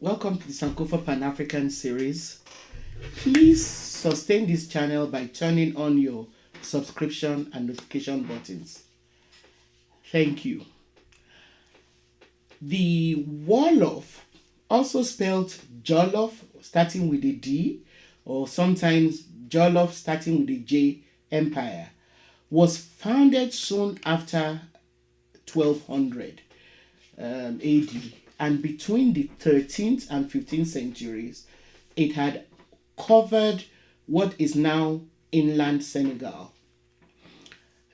Welcome to the Sankofa Pan-African series. Please sustain this channel by turning on your subscription and notification buttons. Thank you. The Wolof, also spelled Jolof starting with a D, or sometimes Jolof starting with a J, Empire, was founded soon after 1200 AD, and between the 13th and 15th centuries, it had covered what is now inland Senegal.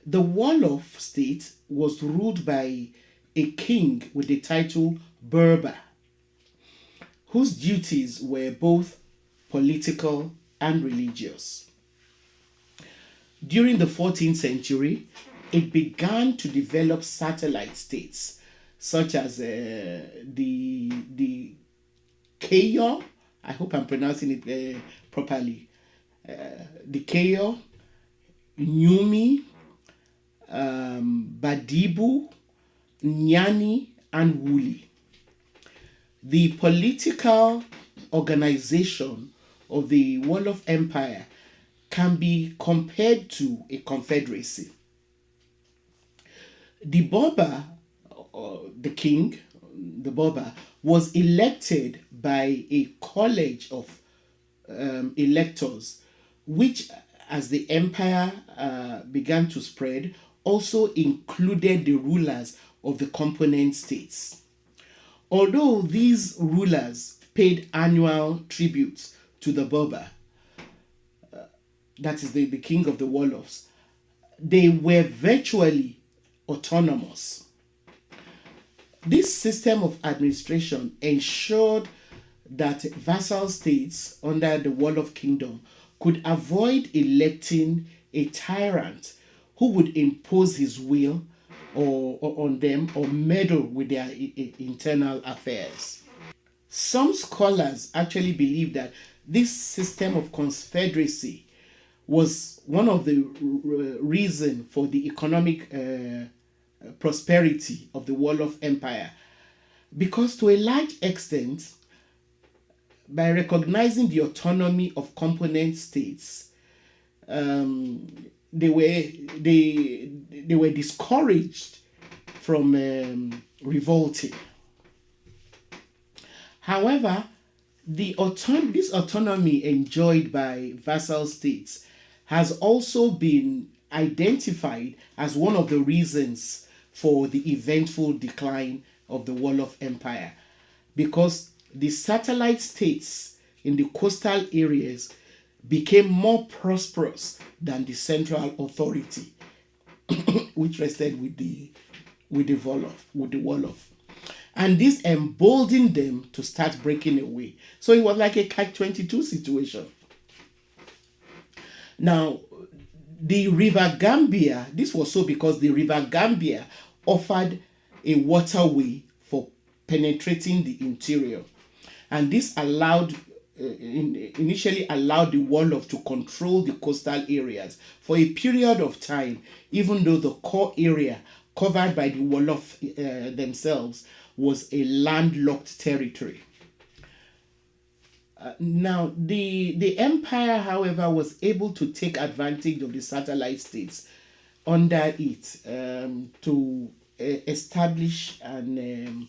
The Wolof state was ruled by a king with the title Berber, whose duties were both political and religious. During the 14th century, it began to develop satellite states such as the Kayo. I hope I'm pronouncing it properly. The Kayo, Nyumi, Badibu, Nyani, and Wuli. The political organization of the Wolof Empire can be compared to a confederacy. The Berber, the king, the Berber, was elected by a college of electors, which, as the empire began to spread, also included the rulers of the component states. Although these rulers paid annual tributes to the Berber, that is the king of the Wolofs, they were virtually autonomous. This system of administration ensured that vassal states under the Wolof kingdom could avoid electing a tyrant who would impose his will or on them or meddle with their internal affairs. Some scholars actually believe that this system of confederacy was one of the reasons for the economic prosperity of the Wolof Empire, because to a large extent, by recognizing the autonomy of component states, they were discouraged from revolting. However, this autonomy enjoyed by vassal states has also been identified as one of the reasons for the eventful decline of the Wolof Empire, because the satellite states in the coastal areas became more prosperous than the central authority, which rested with the Wolof. And this emboldened them to start breaking away. So it was like a catch-22 situation. Now, the River Gambia, this was so because the River Gambia offered a waterway for penetrating the interior. And this initially allowed the Wolof to control the coastal areas for a period of time, even though the core area covered by the Wolof themselves was a landlocked territory. Now, the empire, however, was able to take advantage of the satellite states under it to establish an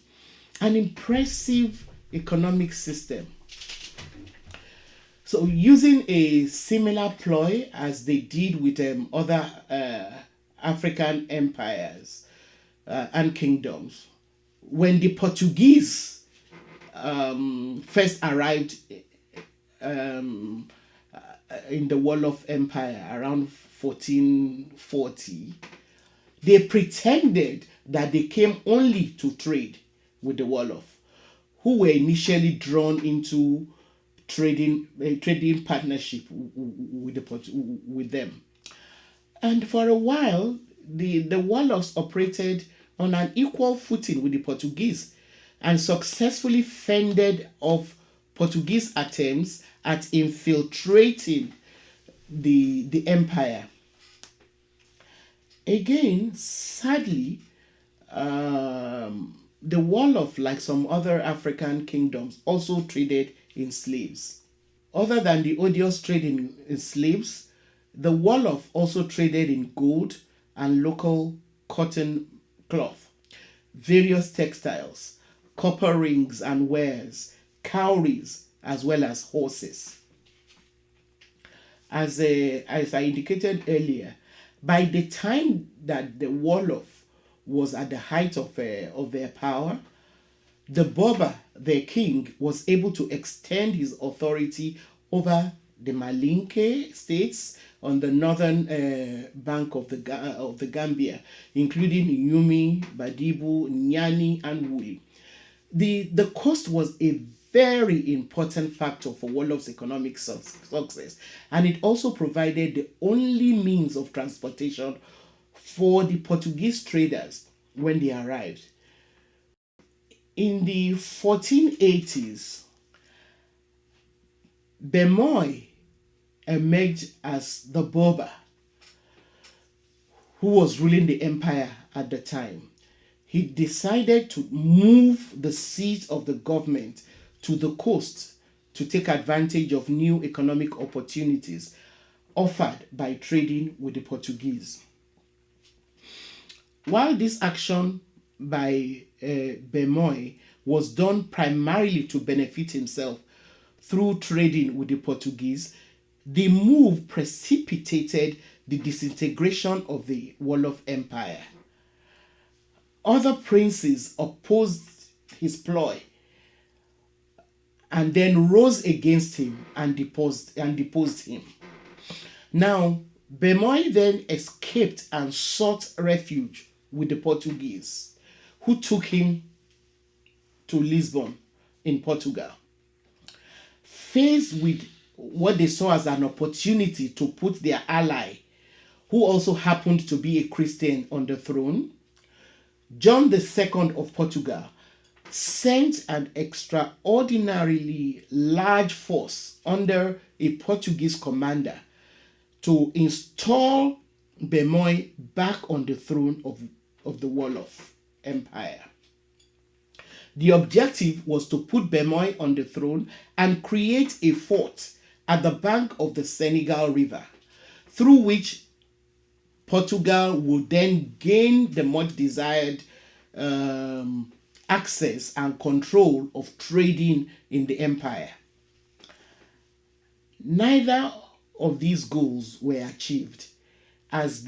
impressive economic system. So, using a similar ploy as they did with other African empires and kingdoms, when the Portuguese first arrived in the Wolof Empire around 1440, they pretended that they came only to trade with the Wolof, who were initially drawn into trading partnership with them. And for a while, the Wolofs operated on an equal footing with the Portuguese and successfully fended off Portuguese attempts at infiltrating the empire. Again, sadly, The Wolof, like some other African kingdoms, also traded in slaves. Other than the odious trade in slaves, the Wolof also traded in gold and local cotton cloth, various textiles, copper rings and wares, cowries, as well as horses. As I indicated earlier, by the time that the Wolof was at the height of their power, the Berber, their king, was able to extend his authority over the Malinke states on the northern bank of the Gambia, including Yumi, Badibu, Nyani, and Wuli. The coast was a very important factor for Wolof's economic success, and it also provided the only means of transportation for the Portuguese traders when they arrived. In the 1480s, Bemoy emerged as the Berber who was ruling the empire at the time. He decided to move the seat of the government to the coast to take advantage of new economic opportunities offered by trading with the Portuguese. While this action by Bemoy was done primarily to benefit himself through trading with the Portuguese, the move precipitated the disintegration of the Wolof Empire. Other princes opposed his ploy and then rose against him and deposed him. Now, Bemoy then escaped and sought refuge with the Portuguese, who took him to Lisbon in Portugal. Faced with what they saw as an opportunity to put their ally, who also happened to be a Christian, on the throne, John II of Portugal sent an extraordinarily large force under a Portuguese commander to install Bemoy back on the throne of the Wolof Empire. The objective was to put Bemoy on the throne and create a fort at the bank of the Senegal River, through which Portugal would then gain the much desired access and control of trading in the empire. Neither of these goals were achieved, as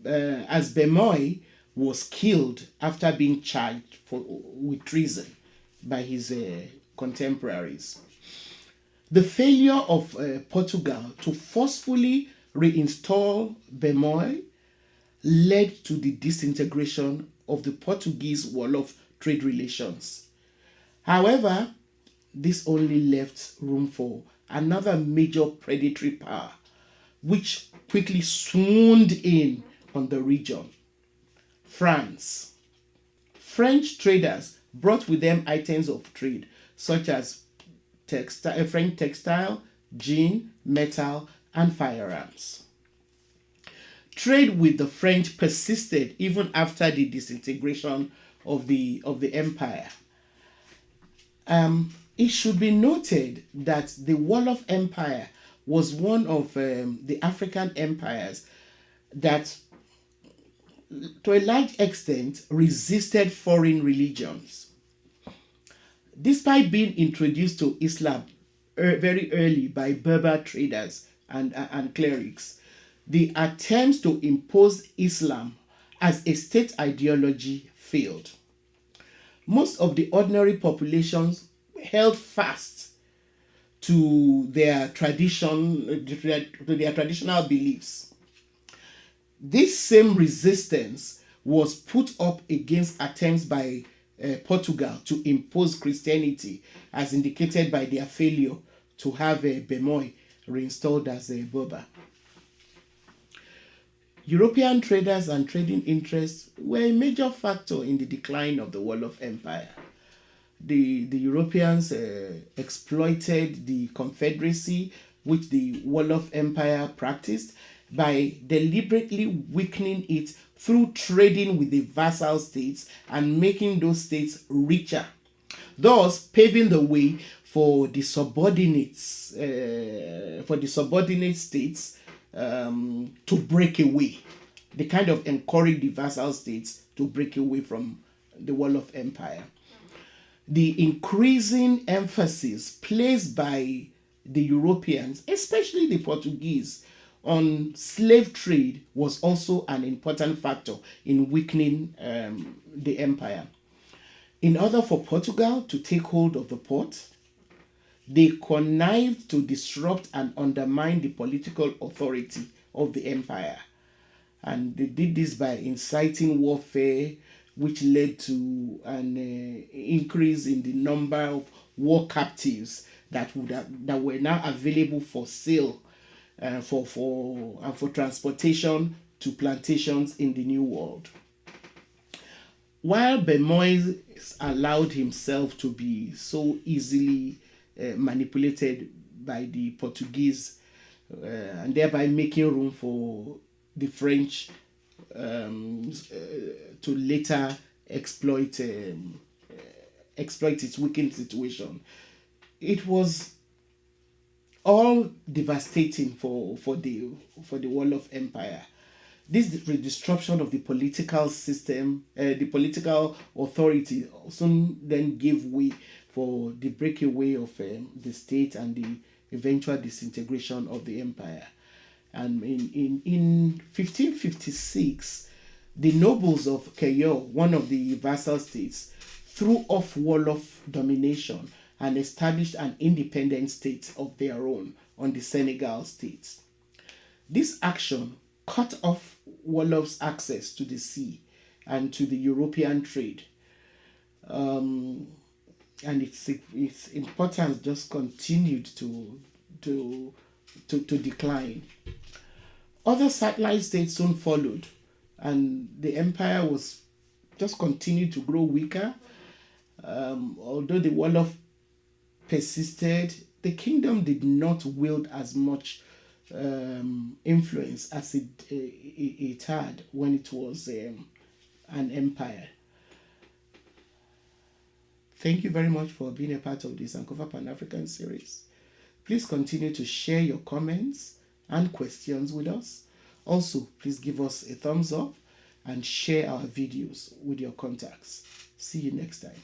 Bemoy was killed after being charged with treason by his contemporaries. The failure of Portugal to forcefully reinstall Bemoy led to the disintegration of the Portuguese-Wolof trade relations. However, this only left room for another major predatory power, which quickly swooned in on the region: France. French traders brought with them items of trade such as French textile, gin, metal, and firearms. Trade with the French persisted even after the disintegration of the empire. It should be noted that the Wolof Empire was one of the African empires that, to a large extent, resisted foreign religions. Despite being introduced to Islam very early by Berber traders and clerics, the attempts to impose Islam as a state ideology failed. Most of the ordinary populations held fast to their traditional beliefs. This same resistance was put up against attempts by Portugal to impose Christianity, as indicated by their failure to have Bemoy reinstalled as a Berber. European traders and trading interests were a major factor in the decline of the Wolof Empire. The Europeans exploited the Confederacy which the Wolof Empire practiced, by deliberately weakening it through trading with the vassal states and making those states richer, thus paving the way for the subordinate states to break away. They kind of encourage the vassal states to break away from the Wolof Empire. The increasing emphasis placed by the Europeans, especially the Portuguese, on slave trade was also an important factor in weakening the empire. In order for Portugal to take hold of the port, they connived to disrupt and undermine the political authority of the empire. And they did this by inciting warfare, which led to an increase in the number of war captives that were now available for sale for transportation to plantations in the New World. While Bemoise allowed himself to be so easily manipulated by the Portuguese and thereby making room for the French to later exploit its weakened situation, it was all devastating for the Wolof Empire. This disruption of the political system, the political authority, soon then gave way for the breakaway of the state and the eventual disintegration of the empire. And in 1556, the nobles of Cayo, one of the vassal states, threw off Wolof domination and established an independent state of their own on the Senegal states. This action cut off Wolof's access to the sea and to the European trade. And its importance just continued to decline. Other satellite states soon followed, and the empire was just continued to grow weaker. Although the Wolof persisted, the kingdom did not wield as much influence as it had when it was an empire. Thank you very much for being a part of this Sankofa Pan-African series. Please continue to share your comments and questions with us. Also, please give us a thumbs up and share our videos with your contacts. See you next time.